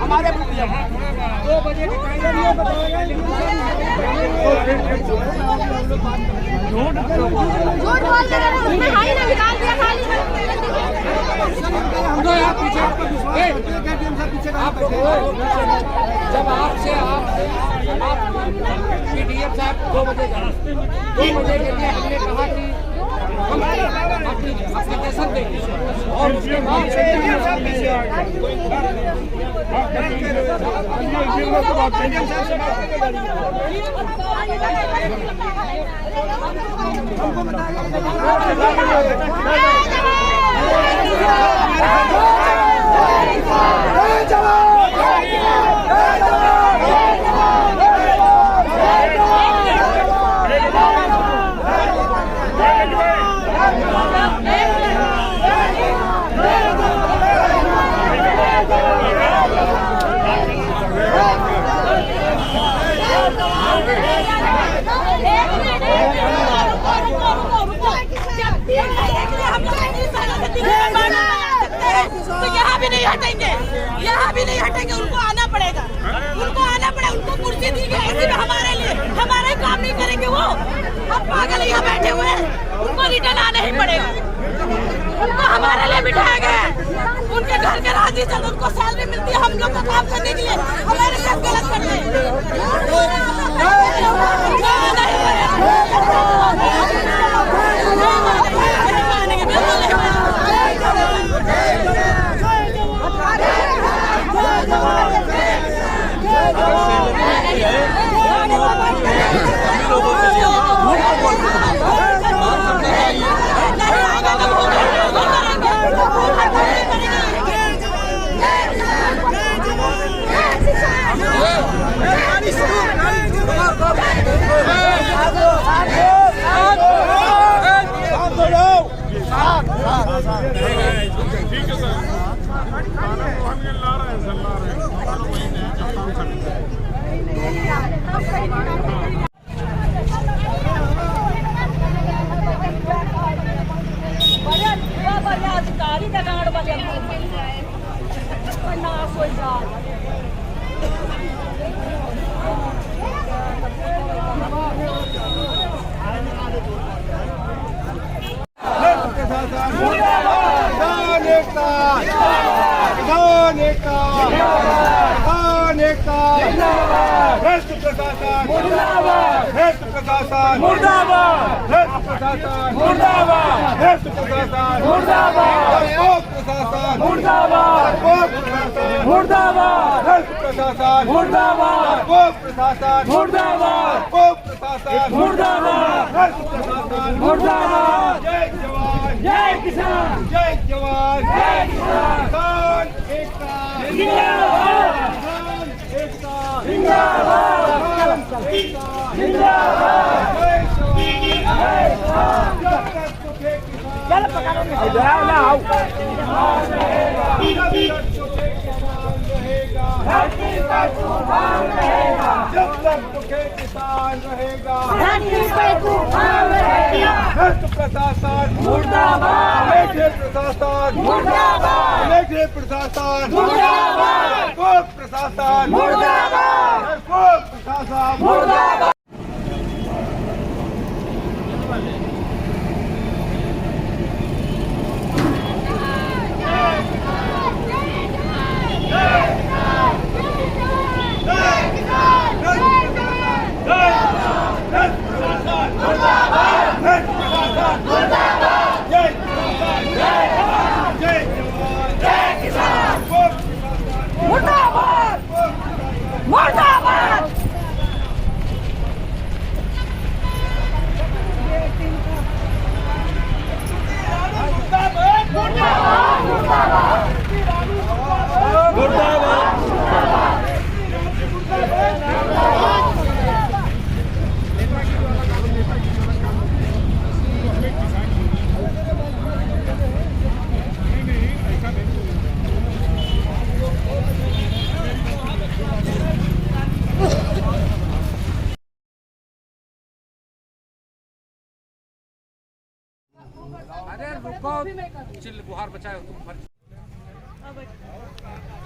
हमारे 2 बजे जब आपसे आप पीडीएम साहब 2 बजे के लिए हमने कहा कि हम अपनी एप्लीकेशन देंगे और उसके बाद तो यहाँ भी नहीं हटेंगे, यहाँ भी नहीं हटेंगे। उनको आना पड़ेगा, उनको आना पड़ेगा। उनको कुर्सी दी गई इसी में हमारे लिए, हमारे काम नहीं करेंगे वो। अब पागल यहाँ बैठे हुए हैं, उनको रिटर्न आना ही पड़ेगा। उनको हमारे लिए बिठाया गया है, उनके घर के राजी चल, उनको सैलरी मिलती है हम लोग का काम करने के लिए, हमारे साथ गलत करते हैं। मुर्दाबाद प्रशासन मुर्दाबाद, वो प्रशासन मुर्दाबाद, वो प्रशासन मुर्दाबाद, प्रशासन मुर्दाबाद। जय जवान जय किसान, जय जवान जय किसान, किसान एकता जिंदाबाद, किसान एकता जिंदाबाद, किसान एकता जिंदाबाद, जय जवान जय किसान। जब तक सूखे किसान इधर ना आओ, धरती पर तूफान रहेगा, जब तक सूखे किसान रहेगा, धरती पर तूफान रहेगा। भ्रष्ट प्रशासन मुर्दाबाद, बैठे प्रशासन मुर्दाबाद, बैठे प्रशासन मुर्दाबाद, वो प्रशासन मुर्दाबाद, वो प्रशासन मुर्दाबाद।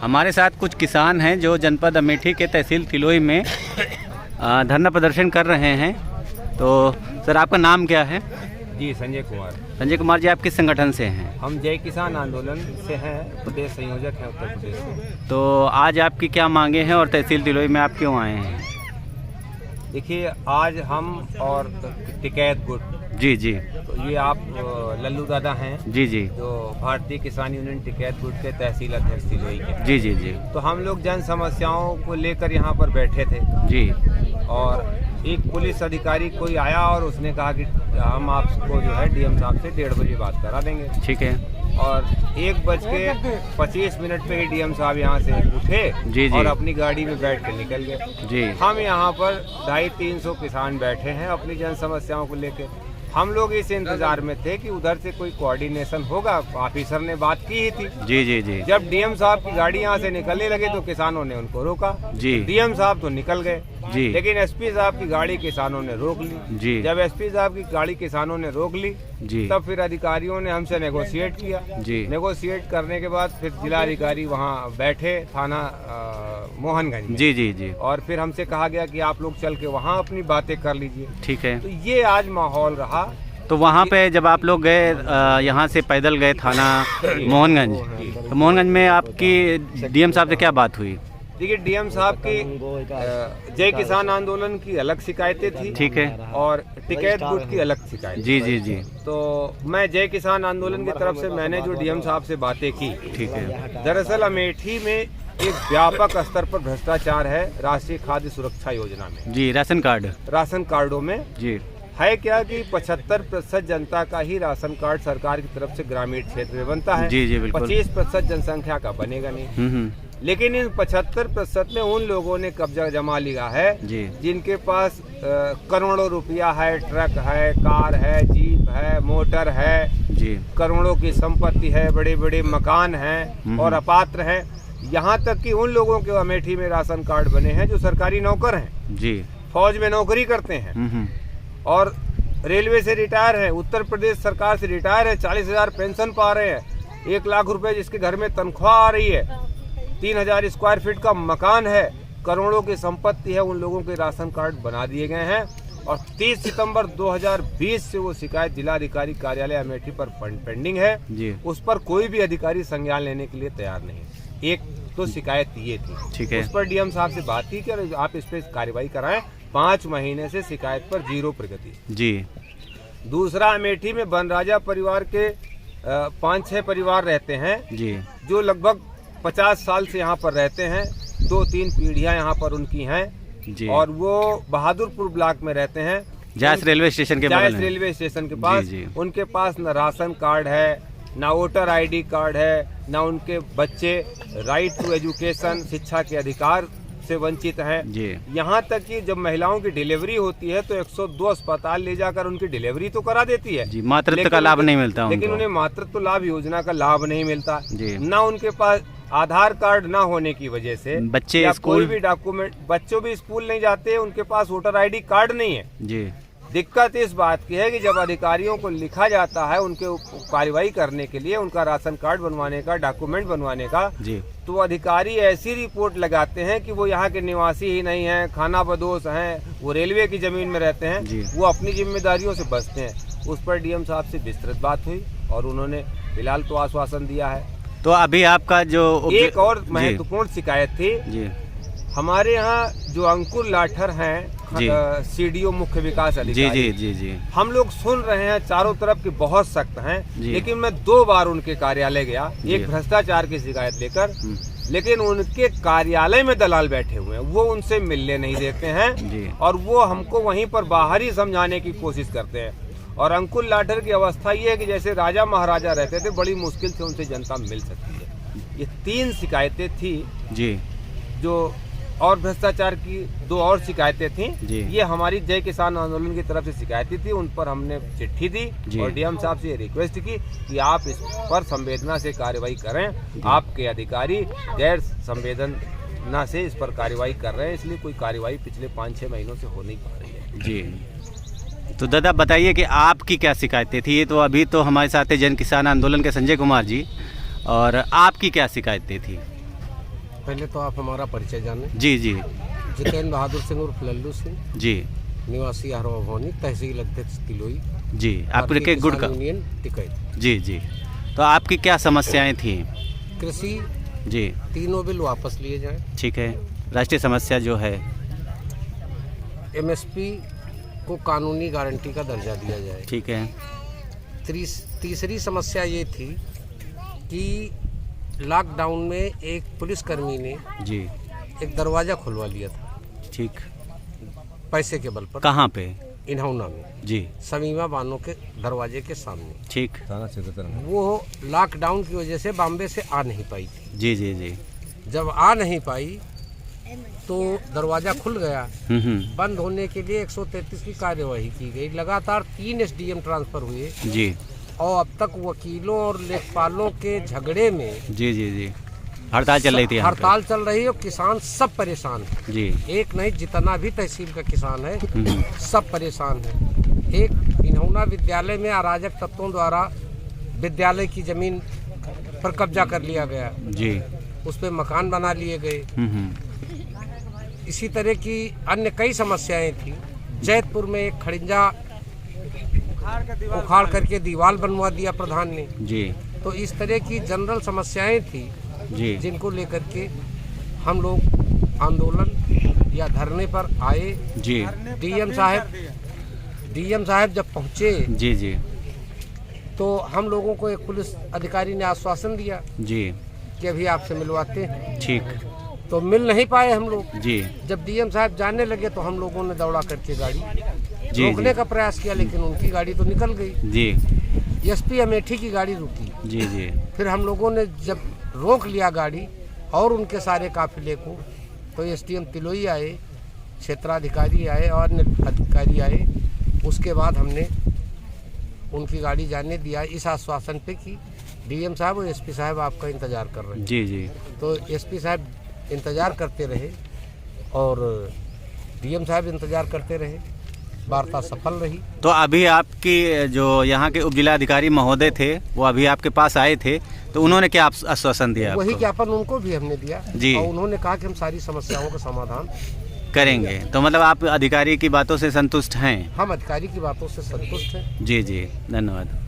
हमारे साथ कुछ किसान हैं जो जनपद अमेठी के तहसील तिलोई में धरना प्रदर्शन कर रहे हैं। तो सर आपका नाम क्या है? जी संजय कुमार। संजय कुमार जी, आप किस संगठन से हैं? हम जय किसान आंदोलन से हैं, प्रदेश संयोजक हैं उत्तर प्रदेश से। तो आज आपकी क्या मांगे हैं और तहसील तिलोई में आप क्यों आए हैं? देखिए, आज हम और टिकैत गुट, जी जी, तो ये आप लल्लू दादा हैं जी जी, जो भारतीय किसान यूनियन टिकैत गुट के तहसील अध्यक्ष तिलोई के। जी जी जी। तो हम लोग जन समस्याओं को लेकर यहाँ पर बैठे थे जी। और एक पुलिस अधिकारी कोई आया और उसने कहा कि हम आपको जो है डीएम साहब से 1:30 बजे बात करा देंगे। ठीक है। और 1:25 पे ही डीएम साहब यहाँ से उठे जी जी, और अपनी गाड़ी में बैठ कर निकल गए। जी। हम यहाँ पर 250-300 किसान बैठे हैं अपनी जन समस्याओं को लेकर। हम लोग इस इंतजार में थे कि उधर से कोई कोऑर्डिनेशन होगा, ऑफिसर ने बात की ही थी। जी जी जी। जब डीएम साहब की गाड़ी यहाँ से निकलने लगे तो किसानों ने उनको रोका। जी। डीएम साहब तो निकल गए जी, लेकिन एसपी साहब की गाड़ी किसानों ने रोक ली। जी। जब एसपी साहब की गाड़ी किसानों ने रोक ली जी, तब फिर अधिकारियों ने हमसे नेगोशिएट किया। जी। नेगोशिएट करने के बाद फिर जिलाधिकारी वहाँ बैठे, थाना मोहनगंज में। जी जी जी। और फिर हमसे कहा गया कि आप लोग चल के वहाँ अपनी बातें कर लीजिए। ठीक है। तो ये आज माहौल रहा। तो वहाँ पे जब आप लोग गए, यहाँ से पैदल गए थाना मोहनगंज, तो मोहनगंज में आपकी डीएम साहब से क्या बात हुई? देखिए, डीएम साहब की जय किसान आंदोलन की अलग शिकायतें थी। ठीक है। और टिकैत गुट की अलग शिकायत। जी जी जी। तो मैं जय किसान आंदोलन की तरफ से मैंने जो डीएम साहब से बातें की, ठीक है। दरअसल अमेठी में एक व्यापक स्तर पर भ्रष्टाचार है राष्ट्रीय खाद्य सुरक्षा योजना में। जी, राशन कार्ड, राशन कार्डों में जी है क्या कि 75% जनता का ही राशन कार्ड सरकार की तरफ से ग्रामीण क्षेत्र में बनता है। जी जी, बिल्कुल। 25% जनसंख्या का बनेगा नहीं। लेकिन इन 75% में उन लोगों ने कब्जा जमा लिया है जी, जिनके पास करोड़ों रुपया है, ट्रक है, कार है, जीप है, मोटर है जी, करोड़ों की संपत्ति है, बड़े बड़े मकान हैं और अपात्र हैं। यहाँ तक कि उन लोगों के अमेठी में राशन कार्ड बने हैं जो सरकारी नौकर हैं जी, फौज में नौकरी करते हैं और रेलवे से रिटायर है, उत्तर प्रदेश सरकार से रिटायर है, 40,000 पेंशन पा रहे हैं, 1 लाख रुपए जिसके घर में तनख्वाह आ रही है, 3000 स्क्वायर फीट का मकान है, करोड़ों की संपत्ति है। उन लोगों के राशन कार्ड बना दिए गए हैं और 30 सितंबर 2020 से वो शिकायत जिलाधिकारी कार्यालय अमेठी पर पेंडिंग है जी। उस पर कोई भी अधिकारी संज्ञान लेने के लिए तैयार नहीं। एक तो शिकायत ये थी, ठीक है, उस पर डीएम साहब से बात की कि आप इस पर कार्रवाई कराएं। 5 महीने से शिकायत पर 0 प्रगति जी। दूसरा, अमेठी में बनराजा परिवार के 5-6 परिवार रहते हैं जी, जो लगभग 50 साल से यहाँ पर रहते हैं। 2-3 पीढ़ियां यहाँ पर उनकी हैं जी। और वो बहादुरपुर ब्लॉक में रहते हैं, जायस रेलवे स्टेशन के बगल जायस में। रेलवे स्टेशन के पास। जी। उनके पास न राशन कार्ड है, ना वोटर आईडी कार्ड है, ना उनके बच्चे राइट टू एजुकेशन, शिक्षा के अधिकार से वंचित हैं। जी। यहाँ तक कि जब महिलाओं की डिलीवरी होती है तो 102 अस्पताल ले जाकर उनकी डिलीवरी तो करा देती है जी, मातृत्व लेकिन का लाभ उन्हें- नहीं मिलता लेकिन उनको। उन्हें मातृत्व लाभ योजना का लाभ नहीं मिलता। जी। ना उनके पास आधार कार्ड ना होने की वजह से बच्चे या स्कूल- कोई भी डॉक्यूमेंट, बच्चों भी स्कूल नहीं जाते, उनके पास वोटर आईडी कार्ड नहीं है। जी। दिक्कत इस बात की है कि जब अधिकारियों को लिखा जाता है उनके कार्रवाई करने के लिए, उनका राशन कार्ड बनवाने का, डॉक्यूमेंट बनवाने का, जी। तो अधिकारी ऐसी रिपोर्ट लगाते हैं कि वो यहाँ के निवासी ही नहीं हैं, खाना बदोश हैं, वो रेलवे की जमीन में रहते हैं, जी। वो अपनी जिम्मेदारियों से बचते हैं। उस पर डीएम साहब से विस्तृत बात हुई और उन्होंने फिलहाल तो आश्वासन दिया है। तो अभी आपका जो एक और जी। महत्वपूर्ण शिकायत थी, जी। हमारे यहाँ जो अंकुर लाठर हैं, जी। सीडीओ मुख्य विकास जी अधिकारी, जी जी जी हम लोग सुन रहे हैं चारों तरफ की बहुत सख्त हैं, जी। लेकिन मैं 2 बार उनके कार्यालय गया, जी। एक भ्रष्टाचार की शिकायत लेकर, लेकिन उनके कार्यालय में दलाल बैठे हुए हैं, वो उनसे मिलने नहीं देते जी। हैं और वो हमको वहीं पर बाहर ही समझाने की कोशिश करते हैं। और अंकुर लाठर की अवस्था ये है कि जैसे राजा महाराजा रहते थे, बड़ी मुश्किल से उनसे जनता मिल सकती है। ये 3 शिकायतें थी जी। जो, और भ्रष्टाचार की 2 और शिकायतें जी। थी। ये हमारी जय किसान आंदोलन की तरफ से शिकायतें थी, उन पर हमने चिट्ठी दी और डीएम साहब से ये रिक्वेस्ट की कि आप इस पर संवेदना से कार्रवाई करें। आपके अधिकारी गैर संवेदना से इस पर कार्रवाई कर रहे हैं, इसलिए कोई कार्रवाई पिछले 5-6 महीनों से हो नहीं पा रही है। जी। तो दादा बताइए कि आपकी क्या शिकायतें थी? ये तो अभी तो हमारे साथ है जन किसान आंदोलन के संजय कुमार जी, और आपकी क्या शिकायतें थी? पहले तो आप हमारा परिचय जानें। जी जी जितेंद्र बहादुर सिंह उर्फ लल्लू सिंह, जी निवासी हरवा भवानी, तहसील अध्यक्ष तिलोई, जी। आपके भारतीय गुड़ का किसान यूनियन टिकैत। जी जी। तो आपकी क्या समस्याएं थी? कृषि जी 3 बिल वापस लिए जाएं, ठीक है। राष्ट्रीय समस्या जो है, एमएसपी को कानूनी गारंटी का दर्जा दिया जाए। ठीक है। तीसरी समस्या ये थी कि लॉकडाउन में एक पुलिसकर्मी ने जी एक दरवाज़ा खुलवा लिया था ठीक। पैसे के बल पर, कहाँ पे? इन्हौना में, जी समीमा बानो के दरवाजे के सामने। ठीक। वो लॉकडाउन की वजह से बॉम्बे से आ नहीं पाई थी। जी जी जी। जब आ नहीं पाई तो दरवाज़ा खुल गया। बंद होने के लिए 133 की कार्यवाही की गई। लगातार 3 एसडीएम ट्रांसफर हुए जी और अब तक वकीलों और लेखपालों के झगड़े में जी जी जी हड़ताल चल रही थी यहाँ पे। हड़ताल चल रही है और किसान सब परेशान है। जी। एक नहीं, जितना भी तहसील का किसान है सब परेशान है। एक इन्हौना विद्यालय में अराजक तत्वों द्वारा विद्यालय की जमीन पर कब्जा कर लिया गया जी। उस पर मकान बना लिए गए। इसी तरह की अन्य कई समस्याएं थी। जैतपुर में एक खड़िंजा उखाड़ करके दीवार बनवा दिया प्रधान ने। जी तो इस तरह की जनरल समस्याएं थी जी जिनको लेकर के हम लोग आंदोलन या धरने पर आए। जी डीएम साहब जब पहुंचे जी जी तो हम लोगों को एक पुलिस अधिकारी ने आश्वासन दिया जी कि अभी आपसे मिलवाते हैं। ठीक। तो मिल नहीं पाए हम लोग। जी जब डीएम साहब जाने लगे तो हम लोगों ने दौड़ा करके गाड़ी जी रोकने का प्रयास किया, लेकिन उनकी गाड़ी तो निकल गई। जी एसपी अमेठी की गाड़ी रुकी। जी जी फिर हम लोगों ने जब रोक लिया गाड़ी और उनके सारे काफिले को, तो एसडीएम तिलोई आए, क्षेत्राधिकारी आए और अन्य अधिकारी आए। उसके बाद हमने उनकी गाड़ी जाने दिया इस आश्वासन पे कि डीएम साहब और एसपी साहब आपका इंतज़ार कर रहे हैं। जी जी। तो एसपी साहब इंतज़ार करते रहे और डीएम साहब इंतज़ार करते रहे। वार्ता सफल रही। तो अभी आपकी जो यहाँ के उप जिलाधिकारी महोदय थे वो अभी आपके पास आए थे, तो उन्होंने क्या आश्वासन दिया? वही ज्ञापन उनको भी हमने दिया जी। और उन्होंने कहा कि हम सारी समस्याओं का समाधान करेंगे। तो मतलब आप अधिकारी की बातों से संतुष्ट हैं? हम अधिकारी की बातों से संतुष्ट हैं। जी जी, धन्यवाद।